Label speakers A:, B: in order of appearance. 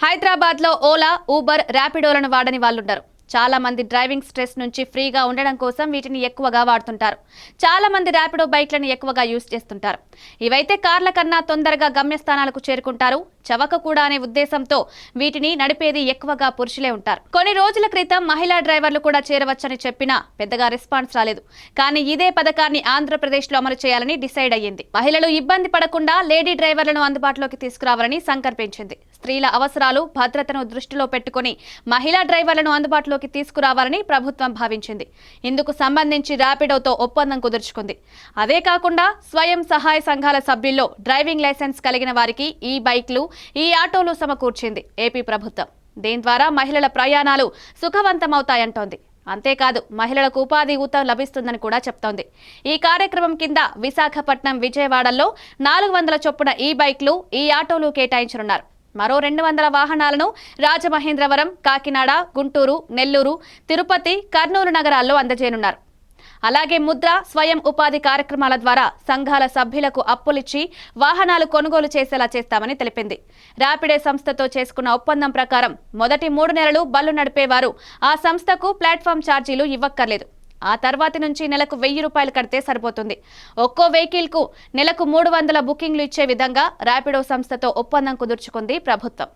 A: హైదరాబాద్ లో ఓలా, ఊబర్, ర్యాపిడోలను వాడని వాళ్ళుంటారు. చాలా మంది డ్రైవింగ్ స్ట్రెస్ నుంచి ఫ్రీగా ఉండడం కోసం వీటిని ఎక్కువగా వాడుతుంటారు. చాలా మంది ర్యాపిడో బైక్లను ఎక్కువగా యూజ్ చేస్తుంటారు. ఇవైతే కార్ల కన్నా తొందరగా గమ్యస్థానాలకు చేరుకుంటారు. చవక కూడా అనే ఉద్దేశంతో వీటిని నడిపేది ఎక్కువగా పురుషులే ఉంటారు. కొన్ని రోజుల క్రితం మహిళా డ్రైవర్లు కూడా చేరవచ్చని చెప్పినా పెద్దగా రెస్పాన్స్ రాలేదు. కానీ ఇదే పథకాన్ని ఆంధ్రప్రదేశ్ లో అమలు చేయాలని డిసైడ్ అయ్యింది. మహిళలు ఇబ్బంది పడకుండా లేడీ డ్రైవర్లను అందుబాటులోకి తీసుకురావాలని సంకల్పించింది. స్త్రీల అవసరాలు, భద్రతను దృష్టిలో పెట్టుకుని మహిళా డ్రైవర్లను అందుబాటులోకి తీసుకురావాలని ప్రభుత్వం భావించింది. ఇందుకు సంబంధించి ర్యాపిడోతో ఒప్పందం కుదుర్చుకుంది. అదే కాకుండా స్వయం సహాయ సంఘాల సభ్యుల్లో డ్రైవింగ్ లైసెన్స్ కలిగిన వారికి ఈ బైక్లు, ఈ ఆటోలు సమకూర్చింది ఏపీ ప్రభుత్వం. దీని ద్వారా మహిళల ప్రయాణాలు సుఖవంతమవుతాయంటోంది. అంతేకాదు మహిళలకు ఉపాధి ఊతం లభిస్తుందని కూడా చెప్తోంది. ఈ కార్యక్రమం కింద విశాఖపట్నం, విజయవాడల్లో 400 చొప్పున ఈ బైక్లు, ఈ ఆటోలు కేటాయించనున్నారు. మరో 200 వాహనాలను రాజమహేంద్రవరం, కాకినాడ, గుంటూరు, నెల్లూరు, తిరుపతి, కర్నూలు నగరాల్లో అందజేయనున్నారు. అలాగే ముద్ర, స్వయం ఉపాధి కార్యక్రమాల ద్వారా సంఘాల సభ్యులకు అప్పులిచ్చి వాహనాలు కొనుగోలు చేసేలా చేస్తామని తెలిపింది. ర్యాపిడో సంస్థతో చేసుకున్న ఒప్పందం ప్రకారం మొదటి 3 నెలలు బళ్లు నడిపేవారు ఆ సంస్థకు ప్లాట్ఫామ్ ఛార్జీలు ఇవ్వక్కర్లేదు. ఆ తర్వాతి నుంచి నెలకు 1000 రూపాయలు కడితే సరిపోతుంది. ఒక్కో వెహికల్ కు నెలకు 300 బుకింగ్లు ఇచ్చే విధంగా ర్యాపిడో సంస్థతో ఒప్పందం కుదుర్చుకుంది ప్రభుత్వం.